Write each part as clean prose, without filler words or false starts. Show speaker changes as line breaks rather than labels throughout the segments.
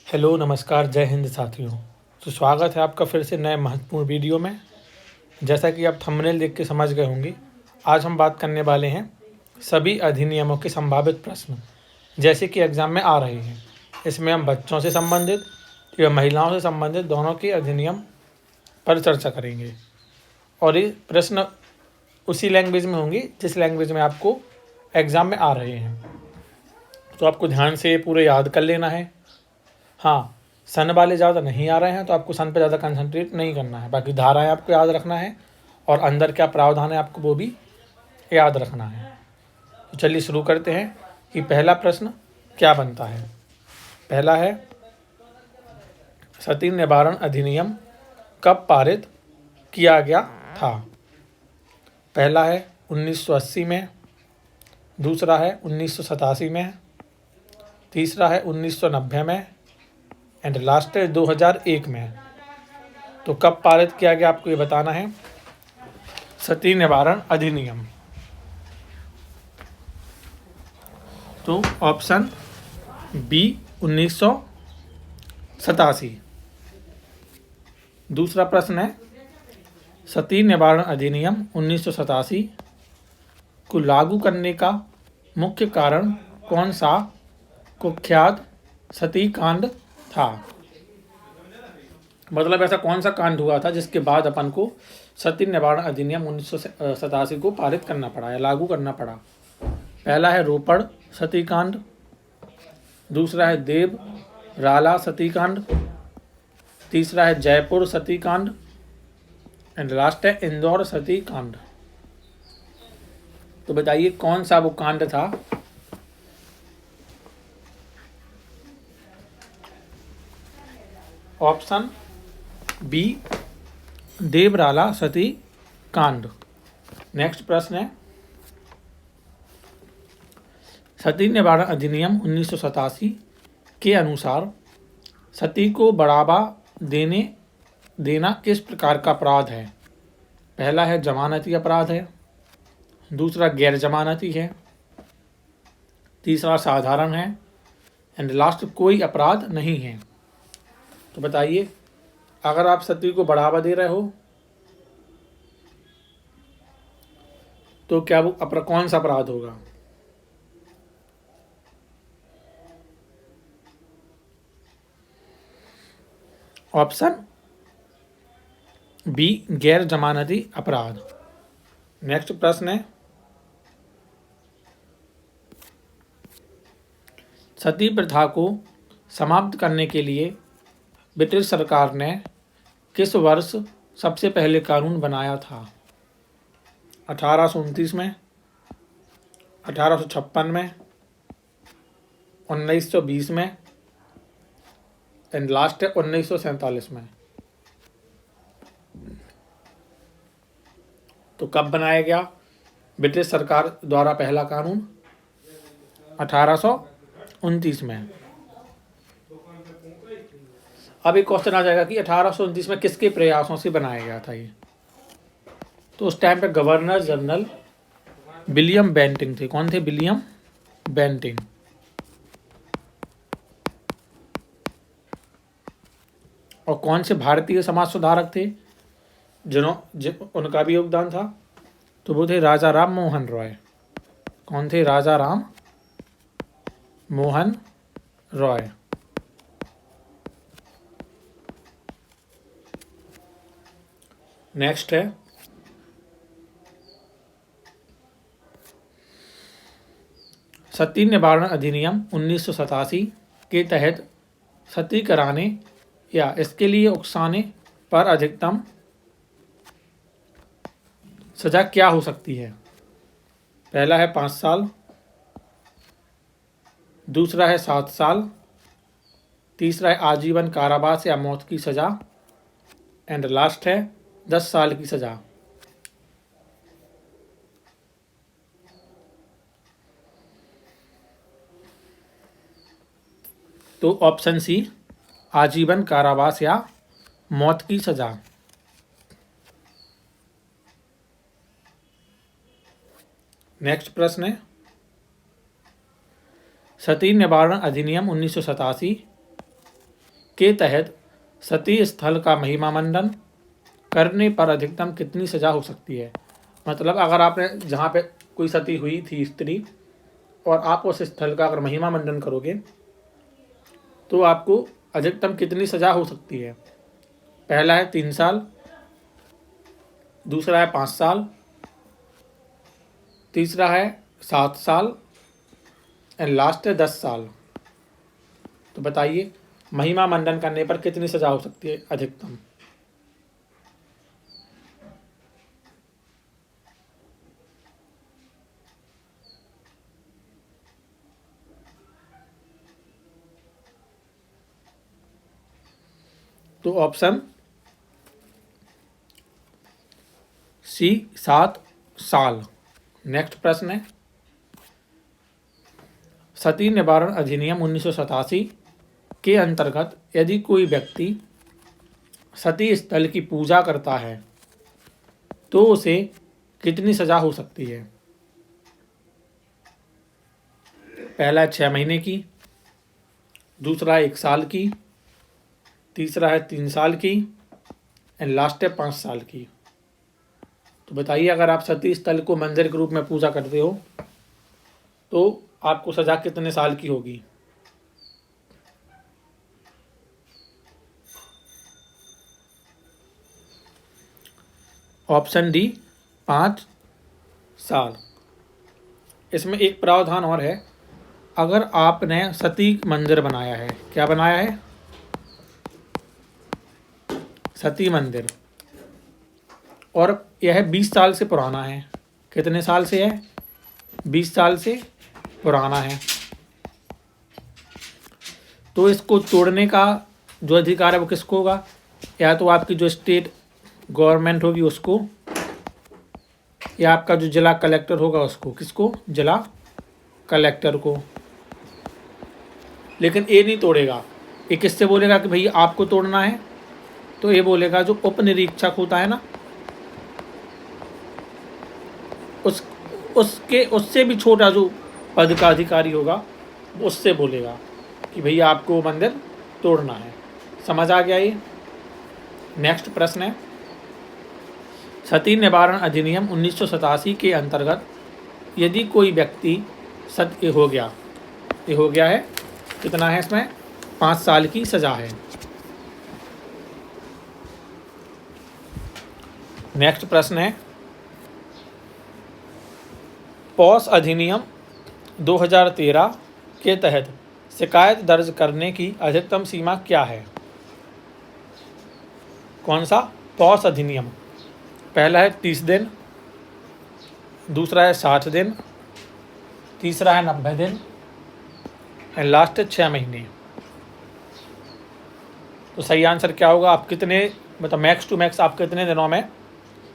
Hello नमस्कार जय हिंद साथियों। तो स्वागत है आपका फिर से नए महत्वपूर्ण वीडियो में। जैसा कि आप थंबनेल देख के समझ गए होंगे, आज हम बात करने वाले हैं सभी अधिनियमों के संभावित प्रश्न जैसे कि एग्जाम में आ रहे हैं। इसमें हम बच्चों से संबंधित या महिलाओं से संबंधित दोनों के अधिनियम पर चर्चा करेंगे और ये प्रश्न उसी लैंग्वेज में होंगे जिस लैंग्वेज में आपको एग्ज़ाम में आ रहे हैं। तो आपको ध्यान से पूरे याद कर लेना है। हाँ, सन वाले ज़्यादा नहीं आ रहे हैं तो आपको सन पे ज़्यादा कंसंट्रेट नहीं करना है। बाकी धाराएं आपको याद रखना है और अंदर क्या प्रावधान है आपको वो भी याद रखना है। तो चलिए शुरू करते हैं कि पहला प्रश्न क्या बनता है। पहला है, सती निवारण अधिनियम कब पारित किया गया था? पहला है 1980 में, दूसरा है 1987 में, तीसरा है 1990 में एंड लास्ट है 2001 में। तो कब पारित किया गया आपको ये बताना है सती निवारण अधिनियम। तो ऑप्शन बी 1987। दूसरा प्रश्न है, सती निवारण अधिनियम 1987 को लागू करने का मुख्य कारण कौन सा कुख्यात सती कांड था? मतलब ऐसा कौन सा कांड हुआ था जिसके बाद अपन को सती निवारण अधिनियम 1987 को पारित करना पड़ा या लागू करना पड़ा? पहला है रोपड़ सती कांड, दूसरा है देव राला सती कांड, तीसरा है जयपुर सती कांड एंड लास्ट है इंदौर सती कांड। तो बताइए कौन सा वो कांड था? ऑप्शन बी देवराला सती कांड। नेक्स्ट प्रश्न है, सती निवारण अधिनियम 1987 के अनुसार सती को बढ़ावा देना किस प्रकार का अपराध है? पहला है जमानती अपराध है, दूसरा गैर जमानती है, तीसरा साधारण है एंड लास्ट कोई अपराध नहीं है। तो बताइए, अगर आप सती को बढ़ावा दे रहे हो तो क्या वो कौन सा अपराध होगा? ऑप्शन बी गैर जमानती अपराध। नेक्स्ट प्रश्न है, सती प्रथा को समाप्त करने के लिए ब्रिटिश सरकार ने किस वर्ष सबसे पहले कानून बनाया था? 1829 में, 1856 में, 1920 में एंड लास्ट है 1947 में। तो कब बनाया गया ब्रिटिश सरकार द्वारा पहला कानून? 1829 में। अब एक क्वेश्चन आ जाएगा कि 1829 में किसके प्रयासों से बनाया गया था ये? तो उस टाइम पे गवर्नर जनरल विलियम बेंटिंग थे। कौन थे? William Bentinck. और कौन से भारतीय समाज सुधारक थे उनका भी योगदान था? तो वो थे राजा राम मोहन रॉय। कौन थे? राजा राम मोहन रॉय। नेक्स्ट है, सती निवारण अधिनियम 1987 के तहत सती कराने या इसके लिए उकसाने पर अधिकतम सजा क्या हो सकती है? पहला है 5 साल, दूसरा है 7 साल, तीसरा है आजीवन कारावास या मौत की सजा एंड लास्ट है 10 साल की सजा। तो ऑप्शन सी आजीवन कारावास या मौत की सजा। नेक्स्ट प्रश्न है, सती निवारण अधिनियम 1987 के तहत सती स्थल का महिमा मंडन करने पर अधिकतम कितनी सजा हो सकती है। मतलब अगर आपने जहाँ पे कोई सती हुई थी स्त्री और आप उस स्थल का अगर महिमा मंडन करोगे तो आपको अधिकतम कितनी सजा हो सकती है। पहला है 3 साल, दूसरा है 5 साल, तीसरा है 7 साल एंड लास्ट है 10 साल। तो बताइए महिमा मंडन करने पर कितनी सजा हो सकती है अधिकतम। तो ऑप्शन सी 7 साल। नेक्स्ट प्रश्न है सती निवारण अधिनियम 1987 के अंतर्गत यदि कोई व्यक्ति सती स्थल की पूजा करता है तो उसे कितनी सजा हो सकती है। पहला है 6 महीने की, दूसरा है 1 साल की, तीसरा है 3 साल की एंड लास्ट है 5 साल की। तो बताइए अगर आप सती स्थल को मंदिर के रूप में पूजा करते हो तो आपको सजा कितने साल की होगी। ऑप्शन डी 5 साल। इसमें एक प्रावधान और है, अगर आपने सती मंदिर बनाया है, क्या बनाया है, सती मंदिर, और यह 20 साल से पुराना है। कितने साल से है, 20 साल से पुराना है, तो इसको तोड़ने का जो अधिकार है वो किसको होगा, या तो आपकी जो स्टेट गवर्नमेंट होगी उसको, या आपका जो जिला कलेक्टर होगा उसको। किसको, जिला कलेक्टर को। लेकिन ये नहीं तोड़ेगा, ये किससे बोलेगा कि भैया आपको तोड़ना है, तो ये बोलेगा जो उप निरीक्षक होता है ना, उससे भी छोटा जो पद का अधिकारी होगा उससे बोलेगा कि भैया आपको मंदिर तोड़ना है। समझ आ गया ये। नेक्स्ट प्रश्न है सती निवारण अधिनियम 1987 के अंतर्गत यदि कोई व्यक्ति ये हो गया है, कितना है इसमें, 5 साल की सजा है। नेक्स्ट प्रश्न है पॉस अधिनियम 2013 के तहत शिकायत दर्ज करने की अधिकतम सीमा क्या है। कौन सा, पॉस अधिनियम। पहला है 30 दिन, दूसरा है 60 दिन, तीसरा है 90 दिन एंड लास्ट है 6 महीने। तो सही आंसर क्या होगा, आप कितने, मतलब मैक्स टू मैक्स आप कितने दिनों में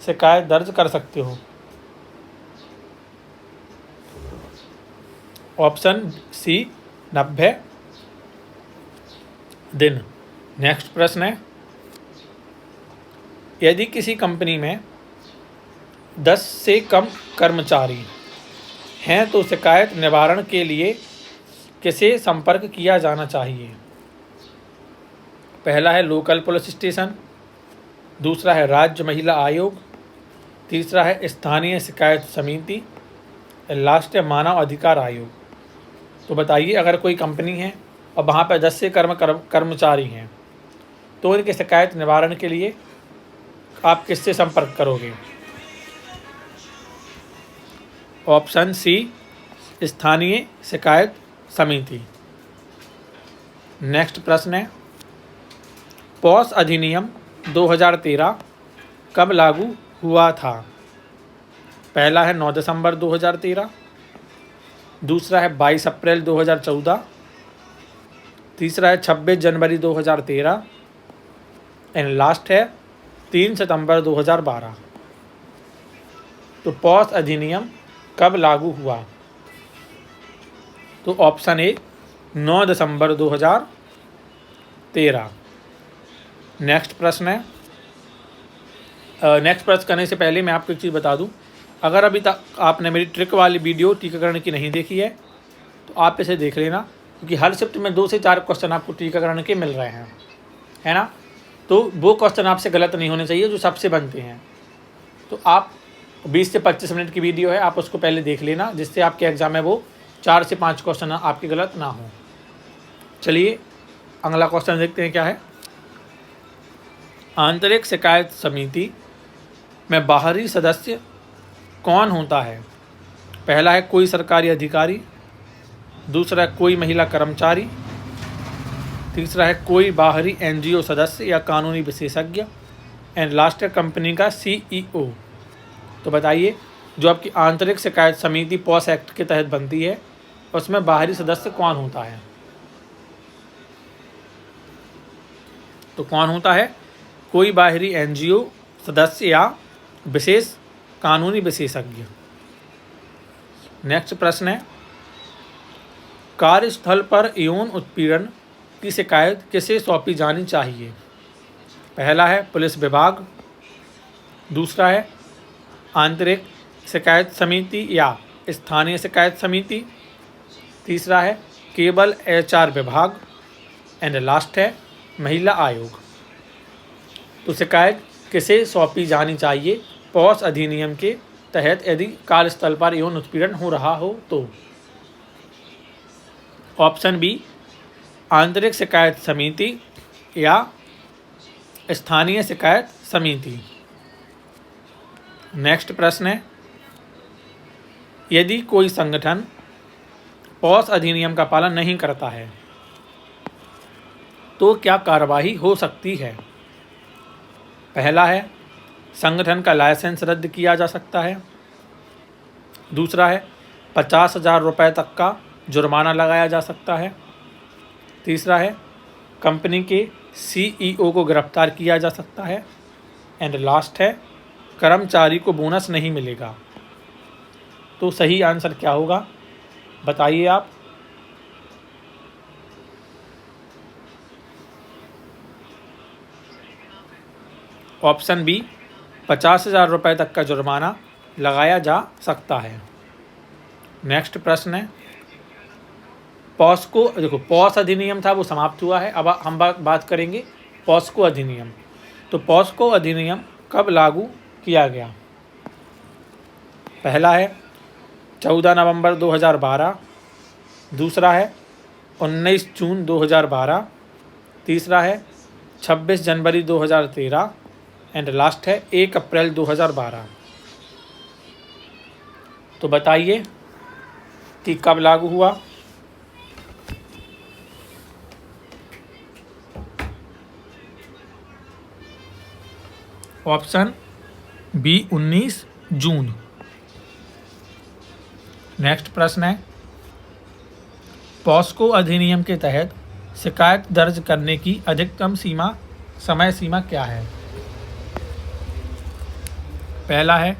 शिकायत दर्ज कर सकते हो। ऑप्शन सी 90 दिन। नेक्स्ट प्रश्न है यदि किसी कंपनी में 10 से कम कर्मचारी हैं तो शिकायत निवारण के लिए किसे संपर्क किया जाना चाहिए। पहला है लोकल पुलिस स्टेशन, दूसरा है राज्य महिला आयोग, तीसरा है स्थानीय शिकायत समिति, लास्ट है मानव अधिकार आयोग। तो बताइए अगर कोई कंपनी है और वहाँ पर 10 से कर्मचारी हैं तो इनके शिकायत निवारण के लिए आप किससे संपर्क करोगे। ऑप्शन सी स्थानीय शिकायत समिति। नेक्स्ट प्रश्न है पॉस अधिनियम 2013 कब लागू हुआ था। पहला है 9 दिसंबर 2013, दूसरा है 22 अप्रैल 2014, तीसरा है 26 जनवरी 2013 एंड लास्ट है 3 सितंबर 2012। तो पॉस अधिनियम कब लागू हुआ, तो ऑप्शन ए 9 दिसंबर 2013। नेक्स्ट प्रश्न है नेक्स्ट प्रश्न करने से पहले मैं आपको एक चीज़ बता दूं, अगर अभी तक आपने मेरी ट्रिक वाली वीडियो टीकाकरण की नहीं देखी है तो आप इसे देख लेना, क्योंकि हर शिफ्ट में 2 से 4 क्वेश्चन आपको टीकाकरण के मिल रहे हैं, है ना। तो वो क्वेश्चन आपसे गलत नहीं होने चाहिए जो सबसे बनते हैं। तो आप 20 से 25 मिनट की वीडियो है, आप उसको पहले देख लेना, जिससे आपके एग्ज़ाम में वो 4 से 5 क्वेश्चन आपके गलत ना हो। चलिए अगला क्वेश्चन देखते हैं क्या है। आंतरिक शिकायत समिति में बाहरी सदस्य कौन होता है? पहला है कोई सरकारी अधिकारी, दूसरा है कोई महिला कर्मचारी, तीसरा है कोई बाहरी NGO सदस्य या कानूनी विशेषज्ञ, एंड लास्ट है कंपनी का CEO। तो बताइए, जो आपकी आंतरिक शिकायत समिति पॉस एक्ट के तहत बनती है, उसमें बाहरी सदस्य कौन होता है? तो कौन होता है? कोई बाहरी NGO सदस्य या विशेष कानूनी विशेषज्ञ। नेक्स्ट प्रश्न है, कार्यस्थल पर यौन उत्पीड़न की शिकायत किसे सौंपी जानी चाहिए? पहला है पुलिस विभाग, दूसरा है आंतरिक शिकायत समिति या स्थानीय शिकायत समिति, तीसरा है केवल HR विभाग, एंड लास्ट है महिला आयोग। तो शिकायत किसे सौंपी जानी चाहिए पॉस अधिनियम के तहत यदि कार्यस्थल पर यौन उत्पीड़न हो रहा हो तो? ऑप्शन बी, आंतरिक शिकायत समिति या स्थानीय शिकायत समिति। नेक्स्ट प्रश्न है, यदि कोई संगठन पॉस अधिनियम का पालन नहीं करता है तो क्या कार्रवाई हो सकती है? पहला है संगठन का लाइसेंस रद्द किया जा सकता है, दूसरा है 50,000 रुपये तक का जुर्माना लगाया जा सकता है, तीसरा है कंपनी के CEO को गिरफ्तार किया जा सकता है, एंड लास्ट है कर्मचारी को बोनस नहीं मिलेगा। तो सही आंसर क्या होगा बताइए आप। ऑप्शन बी, 50,000 रुपये तक का जुर्माना लगाया जा सकता है। नेक्स्ट प्रश्न है, पॉस्को, देखो पॉस अधिनियम था वो समाप्त हुआ है, अब हम बात करेंगे पॉस्को अधिनियम। तो पॉस्को अधिनियम कब लागू किया गया? पहला है 14 नवंबर 2012, दूसरा है 19 जून 2012, तीसरा है 26 जनवरी 2013, एंड लास्ट है 1 अप्रैल 2012। तो बताइए कि कब लागू हुआ? ऑप्शन बी 19 जून। नेक्स्ट प्रश्न है, पॉस्को अधिनियम के तहत शिकायत दर्ज करने की अधिकतम समय सीमा क्या है? पहला है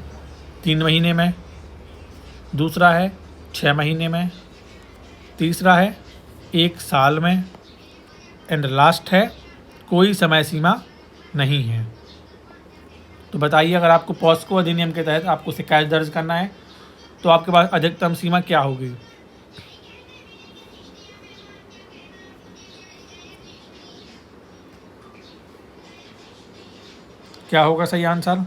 3 महीने में, दूसरा है 6 महीने में, तीसरा है 1 साल में, एंड लास्ट है कोई समय सीमा नहीं है। तो बताइए, अगर आपको पॉस्को अधिनियम के तहत आपको शिकायत दर्ज करना है तो आपके पास अधिकतम सीमा क्या होगी? क्या होगा सही आंसर?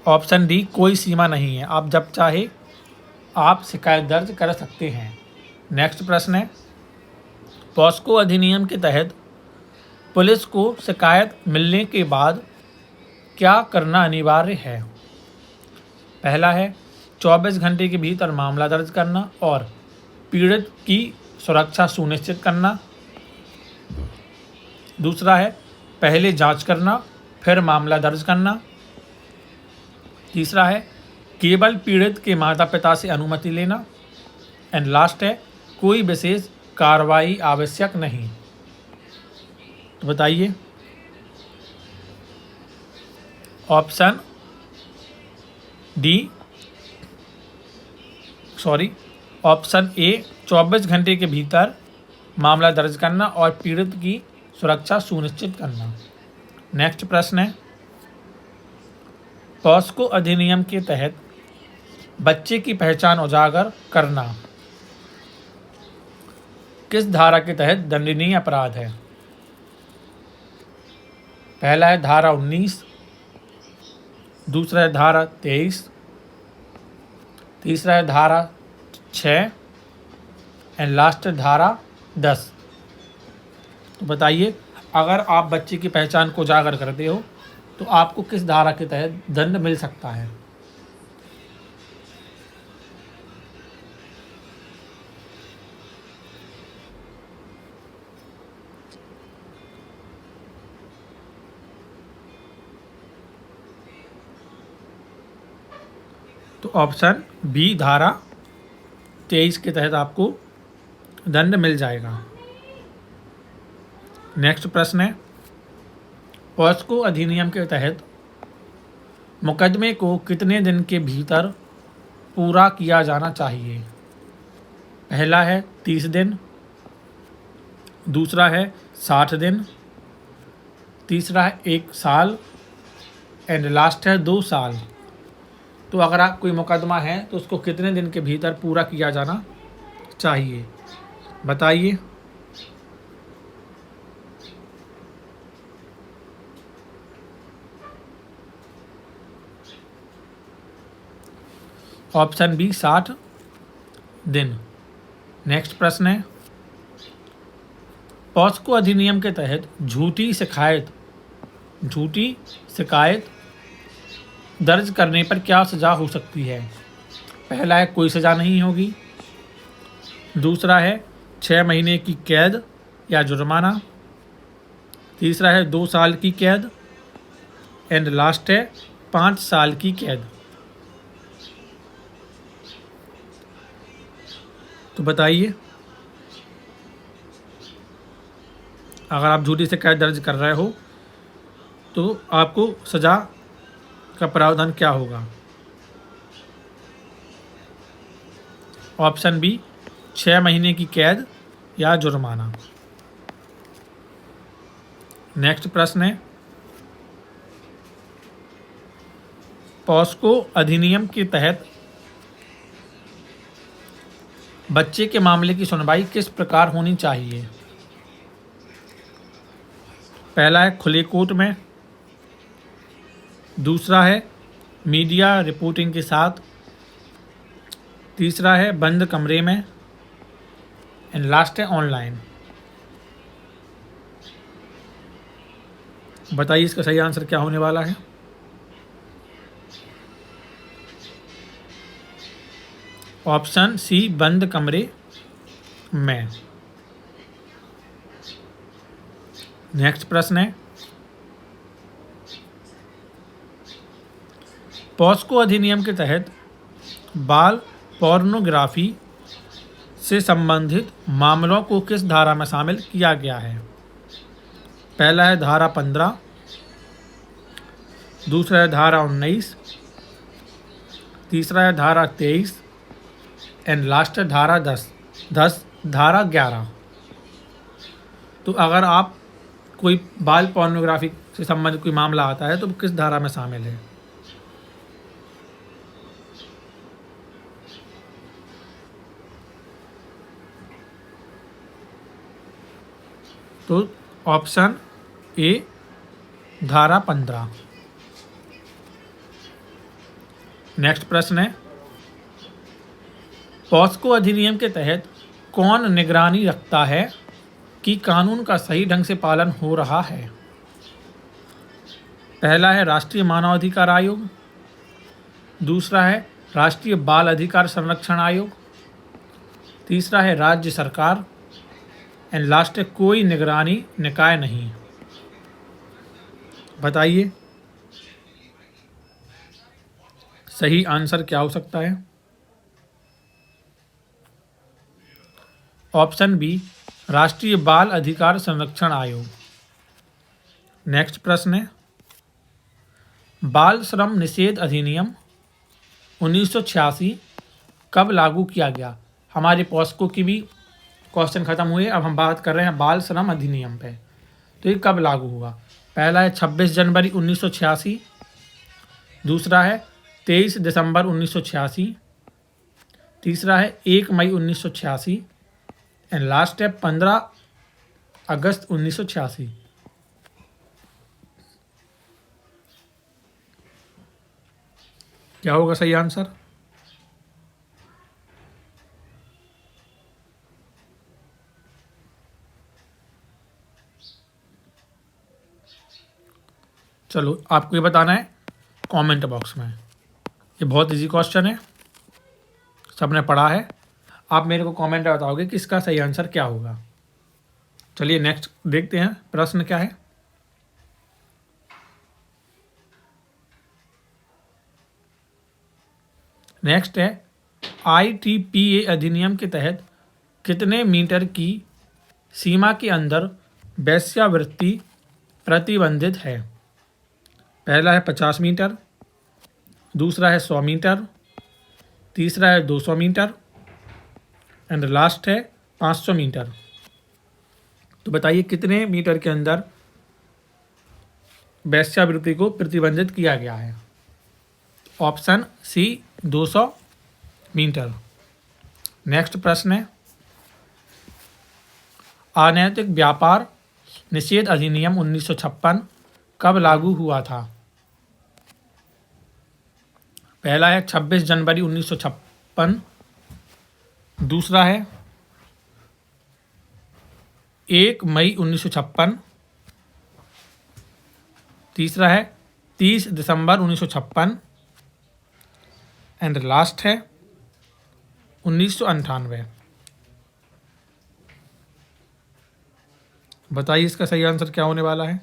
ऑप्शन डी, कोई सीमा नहीं है, आप जब चाहे आप शिकायत दर्ज कर सकते हैं। नेक्स्ट प्रश्न है, पॉस्को अधिनियम के तहत पुलिस को शिकायत मिलने के बाद क्या करना अनिवार्य है? पहला है 24 घंटे के भीतर मामला दर्ज करना और पीड़ित की सुरक्षा सुनिश्चित करना, दूसरा है पहले जांच करना फिर मामला दर्ज करना, तीसरा है केवल पीड़ित के माता पिता से अनुमति लेना, एंड लास्ट है कोई विशेष कार्रवाई आवश्यक नहीं। तो बताइए। ऑप्शन ए 24 घंटे के भीतर मामला दर्ज करना और पीड़ित की सुरक्षा सुनिश्चित करना। नेक्स्ट प्रश्न है, पॉस्को अधिनियम के तहत बच्चे की पहचान उजागर करना किस धारा के तहत दंडनीय अपराध है? पहला है धारा 19, दूसरा है धारा 23, तीसरा है धारा 6 एंड लास्ट है धारा 10। तो बताइए, अगर आप बच्चे की पहचान को उजागर करते हो तो आपको किस धारा के तहत दंड मिल सकता है? तो ऑप्शन बी धारा 23 के तहत आपको दंड मिल जाएगा। नेक्स्ट प्रश्न है, पॉस्को अधिनियम के तहत मुकदमे को कितने दिन के भीतर पूरा किया जाना चाहिए? पहला है 30 दिन, दूसरा है 60 दिन, तीसरा है 1 साल एंड लास्ट है 2 साल। तो अगर आप कोई मुकदमा है तो उसको कितने दिन के भीतर पूरा किया जाना चाहिए, बताइए। ऑप्शन बी 60 दिन। नेक्स्ट प्रश्न है, पॉस्को अधिनियम के तहत झूठी शिकायत दर्ज करने पर क्या सज़ा हो सकती है? पहला है कोई सज़ा नहीं होगी, दूसरा है 6 महीने की कैद या जुर्माना, तीसरा है 2 साल की कैद एंड लास्ट है 5 साल की कैद। तो बताइए, अगर आप झूठी शिकायत दर्ज कर रहे हो तो आपको सज़ा का प्रावधान क्या होगा? ऑप्शन बी 6 महीने की कैद या जुर्माना। नेक्स्ट प्रश्न है, पॉस्को अधिनियम के तहत बच्चे के मामले की सुनवाई किस प्रकार होनी चाहिए? पहला है खुले कोर्ट में, दूसरा है मीडिया रिपोर्टिंग के साथ, तीसरा है बंद कमरे में एंड लास्ट है ऑनलाइन। बताइए इसका सही आंसर क्या होने वाला है? ऑप्शन सी बंद कमरे में। नेक्स्ट प्रश्न है, पॉस्को अधिनियम के तहत बाल पोर्नोग्राफी से संबंधित मामलों को किस धारा में शामिल किया गया है? पहला है धारा 15, दूसरा है धारा 19, तीसरा है धारा 23 एंड लास्ट है धारा 10 धारा 11। तो अगर आप कोई बाल पोर्नोग्राफी से संबंधित कोई मामला आता है तो किस धारा में शामिल है? तो ऑप्शन ए धारा 15। नेक्स्ट प्रश्न है, पॉस्को अधिनियम के तहत कौन निगरानी रखता है कि कानून का सही ढंग से पालन हो रहा है? पहला है राष्ट्रीय मानवाधिकार आयोग, दूसरा है राष्ट्रीय बाल अधिकार संरक्षण आयोग, तीसरा है राज्य सरकार एंड लास्ट है कोई निगरानी निकाय नहीं। बताइए सही आंसर क्या हो सकता है? ऑप्शन बी राष्ट्रीय बाल अधिकार संरक्षण आयोग। नेक्स्ट प्रश्न है, बाल श्रम निषेध अधिनियम 1986 कब लागू किया गया? हमारे पॉस्को की भी क्वेश्चन खत्म हुए, अब हम बात कर रहे हैं बाल श्रम अधिनियम पे। तो ये कब लागू हुआ? पहला है 26 जनवरी 1986, दूसरा है 23 दिसंबर 1986, तीसरा है 1 मई 1986 एंड लास्ट है 15 अगस्त 1986। क्या होगा सही आंसर? चलो आपको ये बताना है कमेंट बॉक्स में। ये बहुत इजी क्वेश्चन है, सबने पढ़ा है। आप मेरे को कमेंट में बताओगे कि इसका सही आंसर क्या होगा। चलिए नेक्स्ट देखते हैं प्रश्न क्या है। नेक्स्ट है ITPA अधिनियम के तहत कितने मीटर की सीमा के अंदर वेश्यावृत्ति प्रतिबंधित है? पहला है 50 मीटर, दूसरा है 100 मीटर, तीसरा है 200 मीटर एंड लास्ट है 500 मीटर। तो बताइए कितने मीटर के अंदर वेश्यावृत्ति को प्रतिबंधित किया गया है? Option C 200 metre. नेक्स्ट प्रश्न है अनैतिक व्यापार निषेध अधिनियम 1956 कब लागू हुआ था? पहला है 26 जनवरी 1956, दूसरा है 1 मई 1956, तीसरा है 30 दिसंबर 1956 एंड लास्ट है 1998। बताइए इसका सही आंसर क्या होने वाला है?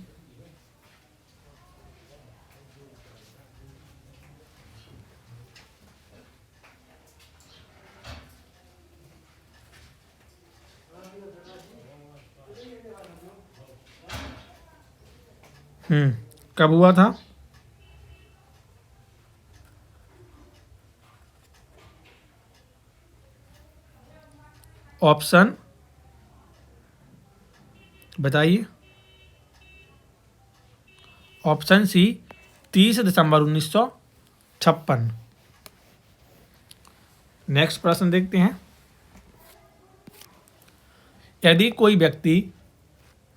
कब हुआ था? ऑप्शन बताइए। ऑप्शन सी 30 दिसंबर 1956। नेक्स्ट प्रश्न देखते हैं। यदि कोई व्यक्ति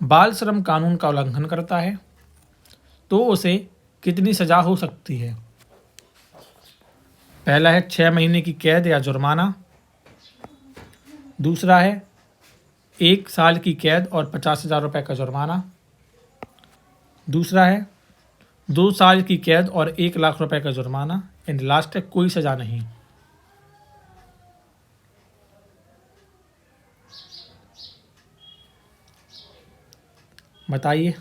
बाल श्रम कानून का उल्लंघन करता है तो उसे कितनी सजा हो सकती है? पहला है 6 महीने की कैद या जुर्माना, दूसरा है 1 साल की कैद और 50,000 रुपये का जुर्माना, दूसरा है 2 साल की कैद और 1 लाख रुपए का जुर्माना एंड लास्ट है कोई सजा नहीं। बताइए।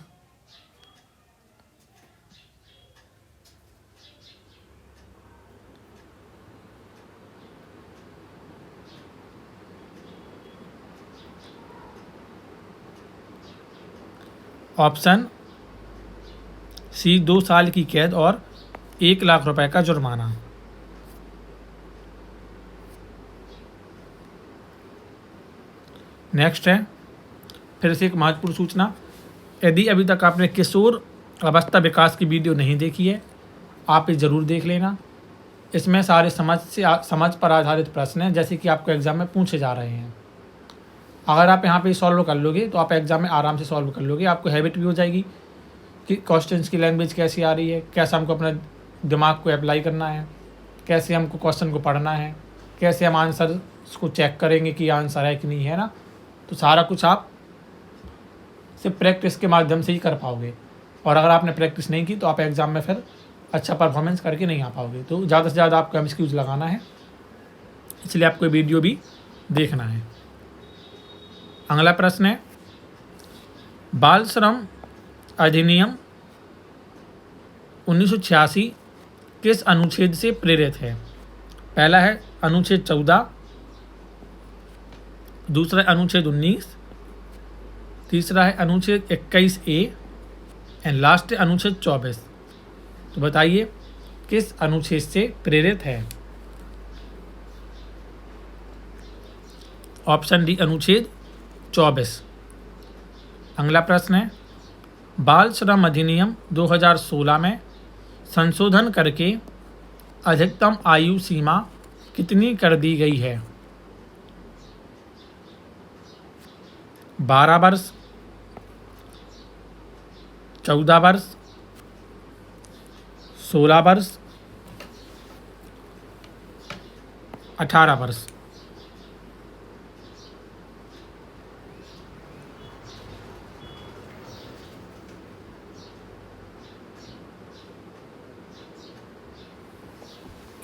ऑप्शन सी 2 साल की कैद और 1 लाख रुपए का जुर्माना। नेक्स्ट है फिर से एक महत्वपूर्ण सूचना। यदि अभी तक आपने किशोर अवस्था विकास की वीडियो नहीं देखी है, आप ये ज़रूर देख लेना। इसमें सारे समझ पर आधारित प्रश्न हैं, जैसे कि आपको एग्ज़ाम में पूछे जा रहे हैं। अगर आप यहाँ पे सॉल्व कर लोगे तो आप एग्ज़ाम में आराम से सॉल्व कर लोगे। आपको हैबिट भी हो जाएगी कि क्वेश्चंस की लैंग्वेज कैसी आ रही है, कैसे हमको अपने दिमाग को अप्लाई करना है, कैसे हमको क्वेश्चन को पढ़ना है, कैसे हम आंसर को चेक करेंगे कि आंसर है कि नहीं है ना। तो सारा कुछ आप सिर्फ प्रैक्टिस के माध्यम से ही कर पाओगे। और अगर आपने प्रैक्टिस नहीं की तो आप एग्ज़ाम में फिर अच्छा परफॉर्मेंस करके नहीं आ पाओगे। तो ज़्यादा से ज़्यादा आपको MCQs लगाना है, इसलिए आपको वीडियो भी देखना है। अगला प्रश्न है बाल श्रम अधिनियम 1986 किस अनुच्छेद से प्रेरित है? पहला है अनुच्छेद 14, दूसरा है अनुच्छेद 19, तीसरा है अनुच्छेद 21A एंड लास्ट है अनुच्छेद 24। तो बताइए किस अनुच्छेद से प्रेरित है? ऑप्शन डी अनुच्छेद 24। अगला प्रश्न है बाल श्रम अधिनियम 2016 में संशोधन करके अधिकतम आयु सीमा कितनी कर दी गई है? 12 वर्ष, 14 वर्ष, 16 वर्ष, 18 वर्ष।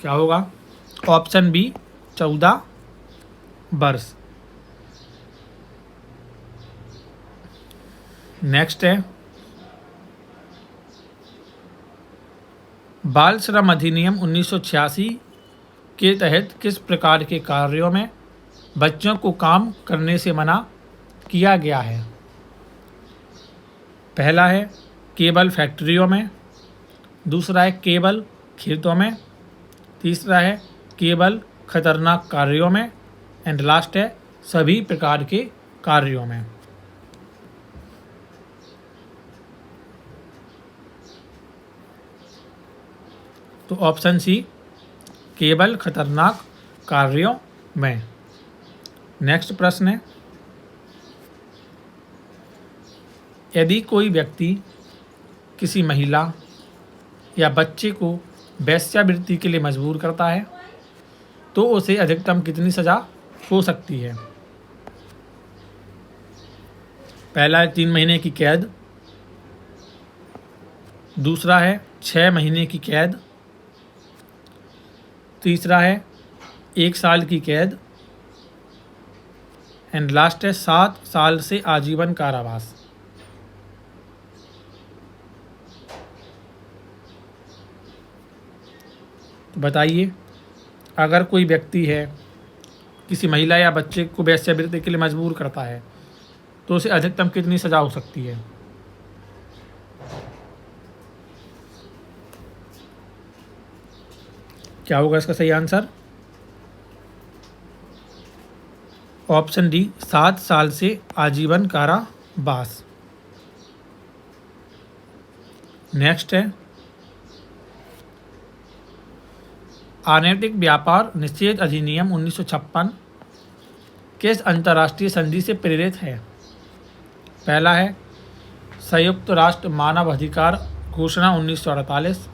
क्या होगा? ऑप्शन बी 14 वर्ष। नेक्स्ट है, बाल श्रम अधिनियम 1986 के तहत किस प्रकार के कार्यों में बच्चों को काम करने से मना किया गया है? पहला है केवल फैक्ट्रियों में, दूसरा है केवल खेतों में, तीसरा है केवल खतरनाक कार्यों में, एंड लास्ट है सभी प्रकार के कार्यों में। तो ऑप्शन सी केवल खतरनाक कार्यों में। नेक्स्ट प्रश्न है, यदि कोई व्यक्ति किसी महिला या बच्चे को वेश्यावृत्ति के लिए मजबूर करता है तो उसे अधिकतम कितनी सज़ा हो सकती है? पहला है 3 महीने की कैद, दूसरा है 6 महीने की कैद, तीसरा है 1 साल की कैद, एंड लास्ट है 7 साल से आजीवन कारावास। तो बताइए, अगर कोई व्यक्ति है किसी महिला या बच्चे को वेश्यावृत्ति के लिए मजबूर करता है तो उसे अधिकतम कितनी सज़ा हो सकती है? क्या होगा इसका सही आंसर? ऑप्शन डी 7 साल से आजीवन कारावास। नेक्स्ट है, अनैतिक व्यापार निषेध अधिनियम 1956 किस अंतर्राष्ट्रीय संधि से प्रेरित है? पहला है संयुक्त राष्ट्र मानव अधिकार घोषणा 1948,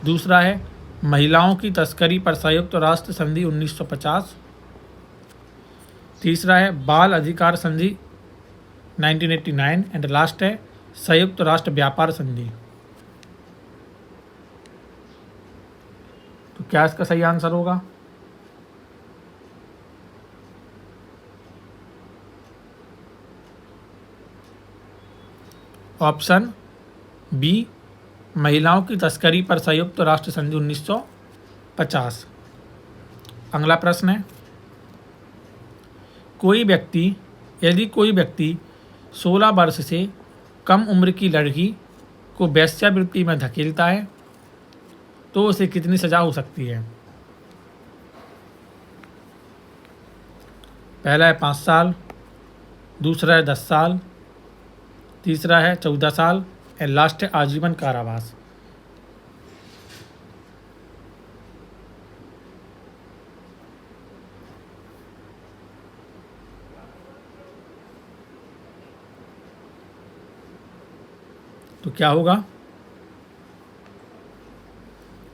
दूसरा है महिलाओं की तस्करी पर संयुक्त राष्ट्र संधि 1950, तीसरा है बाल अधिकार संधि 1989, एंड लास्ट है संयुक्त राष्ट्र व्यापार संधि। तो क्या इसका सही आंसर होगा? ऑप्शन बी महिलाओं की तस्करी पर संयुक्त राष्ट्र संधि 1950। अगला प्रश्न है, यदि कोई व्यक्ति 16 वर्ष से कम उम्र की लड़की को वेश्यावृत्ति में धकेलता है तो उसे कितनी सज़ा हो सकती है? पहला है 5 साल, दूसरा है 10 साल, तीसरा है 14 साल, और लास्ट है आजीवन कारावास। तो क्या होगा?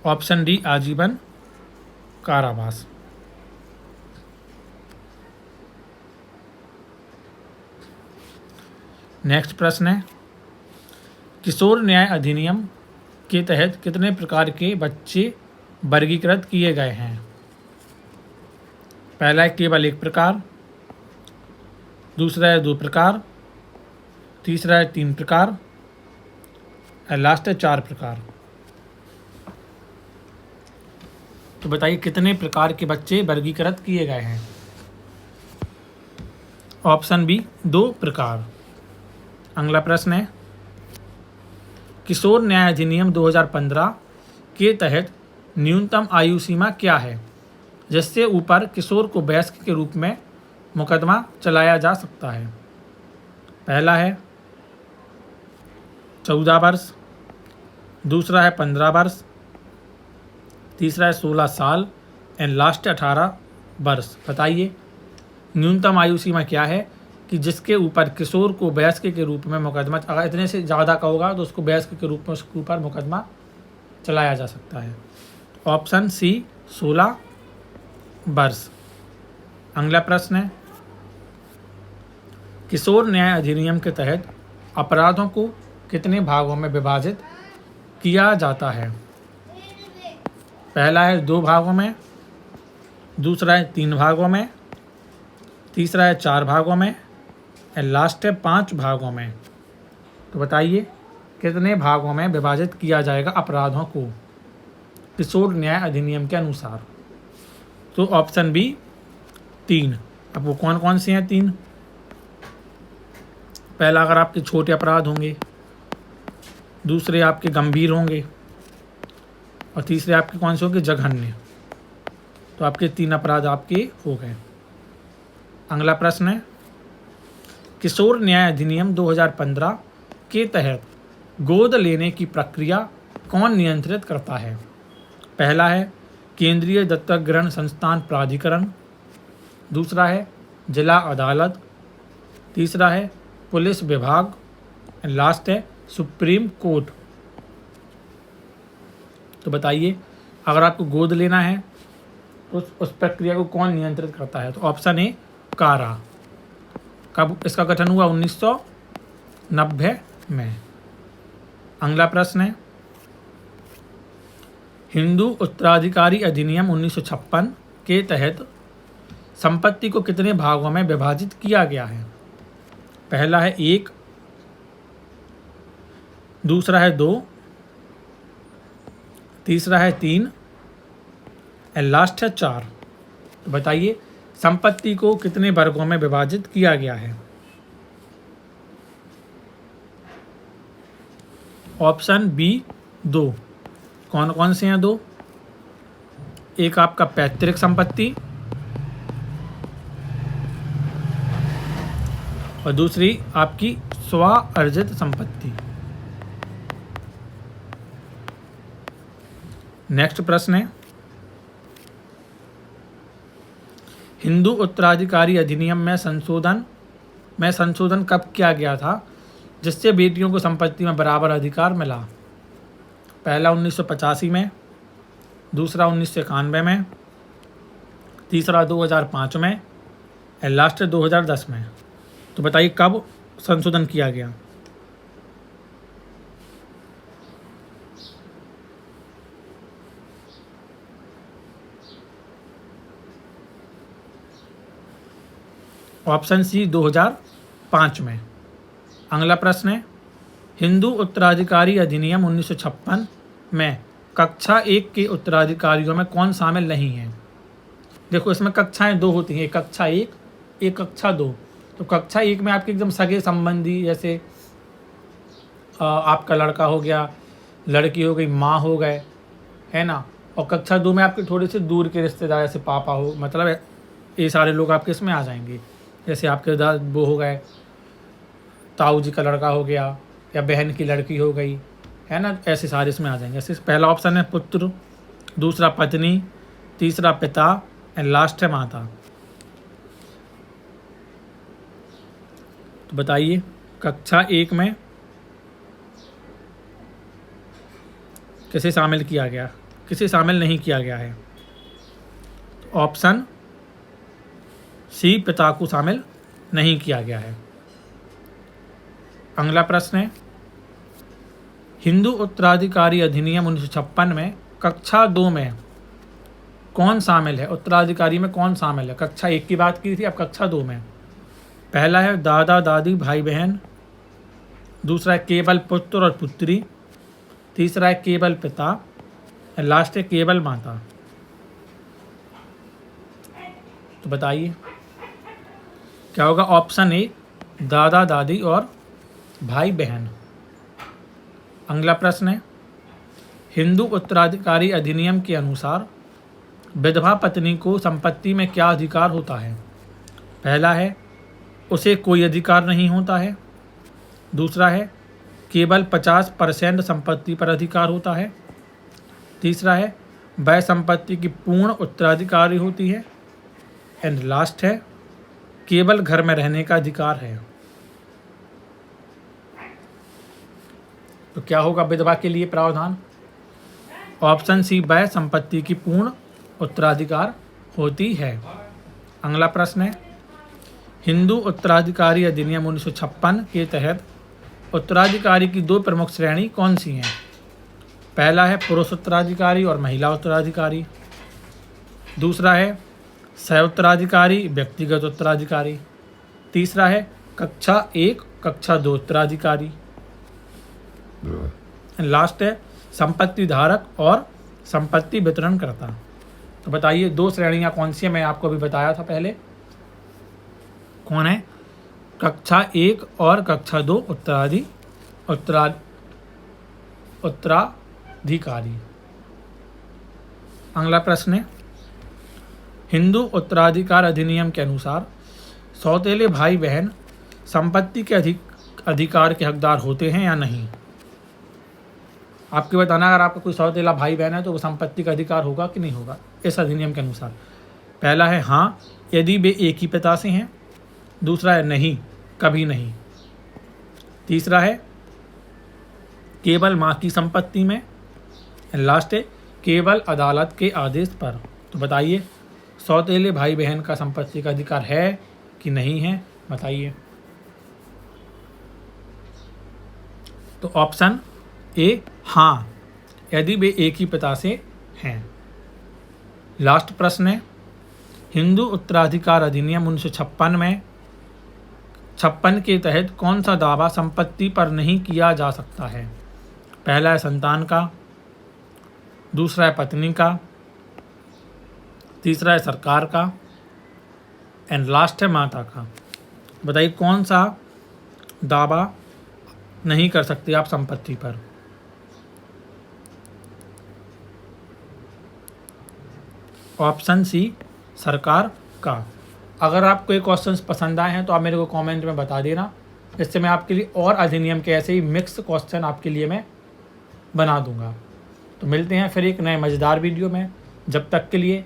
ऑप्शन डी आजीवन कारावास। नेक्स्ट प्रश्न है, किशोर न्याय अधिनियम के तहत कितने प्रकार के बच्चे वर्गीकृत किए गए हैं? पहला है केवल 1 प्रकार, दूसरा है 2 प्रकार, तीसरा है 3 प्रकार, और लास्ट है 4 प्रकार। तो बताइए कितने प्रकार के बच्चे वर्गीकृत किए गए हैं? ऑप्शन बी 2 प्रकार। अगला प्रश्न है, किशोर न्याय अधिनियम 2015 के तहत न्यूनतम आयु सीमा क्या है जिससे ऊपर किशोर को वयस्क के रूप में मुकदमा चलाया जा सकता है? पहला है 14 वर्ष, दूसरा है 15 वर्ष, तीसरा है 16 साल, एंड लास्ट 18 वर्ष। बताइए न्यूनतम आयु सीमा क्या है कि जिसके ऊपर किशोर को वयस्क के रूप में मुकदमा, अगर इतने से ज़्यादा का होगा तो उसको वयस्क के रूप में उसके ऊपर मुकदमा चलाया जा सकता है। ऑप्शन सी 16 वर्ष। अगला प्रश्न है, किशोर न्याय अधिनियम के तहत अपराधों को कितने भागों में विभाजित किया जाता है? पहला है 2 भागों में, दूसरा है 3 भागों में, तीसरा है 4 भागों में, और लास्ट है 5 भागों में। तो बताइए कितने भागों में विभाजित किया जाएगा अपराधों को किशोर न्याय अधिनियम के अनुसार? तो ऑप्शन बी 3। अब वो कौन कौन से हैं 3? पहला अगर आपके छोटे अपराध होंगे, दूसरे आपके गंभीर होंगे, और तीसरे आपके कौन से होंगे? जघन्य। तो आपके 3 अपराध आपके हो गए। अगला प्रश्न है, किशोर न्याय अधिनियम 2015 के तहत गोद लेने की प्रक्रिया कौन नियंत्रित करता है? पहला है केंद्रीय दत्तक ग्रहण संस्थान प्राधिकरण, दूसरा है जिला अदालत, तीसरा है पुलिस विभाग, लास्ट है सुप्रीम कोर्ट। तो बताइए अगर आपको गोद लेना है तो उस प्रक्रिया को कौन नियंत्रित करता है? तो ऑप्शन ए कारा। कब इसका गठन हुआ? 1990 में। अगला प्रश्न है, हिंदू उत्तराधिकारी अधिनियम 1956 के तहत संपत्ति को कितने भागों में विभाजित किया गया है? पहला है 1, दूसरा है 2, तीसरा है 3, और लास्ट है 4। तो बताइए संपत्ति को कितने वर्गों में विभाजित किया गया है? Option B 2। कौन कौन से हैं 2? एक आपका पैतृक संपत्ति और दूसरी आपकी स्व अर्जित संपत्ति। नेक्स्ट प्रश्न है, हिंदू उत्तराधिकारी अधिनियम में संशोधन कब किया गया था जिससे बेटियों को संपत्ति में बराबर अधिकार मिला? पहला 1985 में, दूसरा 1991 में, तीसरा 2005 में, और लास्ट 2010 में। तो बताइए कब संशोधन किया गया? ऑप्शन सी 2005 में। अगला प्रश्न है, हिंदू उत्तराधिकारी अधिनियम 1956 में कक्षा 1 के उत्तराधिकारियों में कौन शामिल नहीं है? देखो इसमें कक्षाएं 2 होती हैं, एक कक्षा 1, एक कक्षा 2। तो कक्षा 1 में आपके एकदम सगे संबंधी, जैसे आपका लड़का हो गया, लड़की हो गई, माँ हो गए, है ना। और कक्षा 2 में आपके थोड़े से दूर के रिश्तेदार, जैसे पापा हो, मतलब ये सारे लोग आपके इसमें आ जाएंगे। जैसे आपके वो हो गए, ताऊ जी का लड़का हो गया, या बहन की लड़की हो गई, है ना। ऐसे सारे इसमें आ जाएंगे। जैसे पहला ऑप्शन है पुत्र, दूसरा पत्नी, तीसरा पिता, एंड लास्ट है माता। तो बताइए कक्षा 1 में किसे शामिल किया गया, किसे शामिल नहीं किया गया है? ऑप्शन सी पिता को शामिल नहीं किया गया है। अगला प्रश्न है, हिंदू उत्तराधिकारी अधिनियम 1956 में कक्षा 2 में कौन शामिल है? उत्तराधिकारी में कौन शामिल है? कक्षा 1 की बात की थी, अब कक्षा 2 में। पहला है दादा दादी भाई बहन, दूसरा है केवल पुत्र और पुत्री, तीसरा है केवल पिता, और लास्ट है केवल माता। तो बताइए क्या होगा? ऑप्शन ए दादा दादी और भाई बहन। अगला प्रश्न है, हिंदू उत्तराधिकारी अधिनियम के अनुसार विधवा पत्नी को संपत्ति में क्या अधिकार होता है? पहला है उसे कोई अधिकार नहीं होता है, दूसरा है केवल 50% संपत्ति पर अधिकार होता है, तीसरा है वह संपत्ति की पूर्ण उत्तराधिकारी होती है। एंड लास्ट है, केवल घर में रहने का अधिकार है। तो क्या होगा विधवा के लिए प्रावधान? ऑप्शन सी, वह संपत्ति की पूर्ण उत्तराधिकार होती है। अगला प्रश्न है, हिंदू उत्तराधिकारी अधिनियम 1956 के तहत उत्तराधिकारी की दो प्रमुख श्रेणी कौन सी हैं? पहला है पुरुष उत्तराधिकारी और महिला उत्तराधिकारी। दूसरा है सह उत्तराधिकारी, व्यक्तिगत उत्तराधिकारी। तीसरा है कक्षा 1 कक्षा 2 उत्तराधिकारी। लास्ट है संपत्ति धारक और संपत्ति वितरण करता। तो बताइए दो श्रेणियां कौन सी है? मैं आपको अभी बताया था पहले, कौन है? कक्षा 1 और कक्षा 2 उत्तराधिकारी। अगला प्रश्न है, हिंदू उत्तराधिकार अधिनियम के अनुसार सौतेले भाई बहन संपत्ति के अधिकार के हकदार होते हैं या नहीं? आपके बताना, अगर आपका कोई सौतेला भाई बहन है तो वो संपत्ति का अधिकार होगा कि नहीं होगा इस अधिनियम के अनुसार? पहला है हाँ, यदि वे एक ही पिता से हैं। दूसरा है नहीं, कभी नहीं। तीसरा है केवल माँ की संपत्ति में। लास्ट है केवल अदालत के आदेश पर। तो बताइए सौतेले भाई बहन का संपत्ति का अधिकार है कि नहीं है? बताइए। तो ऑप्शन ए हाँ, यदि वे एक ही पिता से हैं। लास्ट प्रश्न है, हिंदू उत्तराधिकार अधिनियम 1956 में 56 के तहत कौन सा दावा संपत्ति पर नहीं किया जा सकता है? पहला है संतान का, दूसरा है पत्नी का, तीसरा है सरकार का, एंड लास्ट है माता का। बताइए कौन सा दावा नहीं कर सकते आप संपत्ति पर? ऑप्शन सी, सरकार का। अगर आपको ये क्वेश्चंस पसंद आए हैं तो आप मेरे को कमेंट में बता देना, इससे मैं आपके लिए और अधिनियम के ऐसे ही मिक्स क्वेश्चन आपके लिए मैं बना दूंगा। तो मिलते हैं फिर एक नए मज़ेदार वीडियो में, जब तक के लिए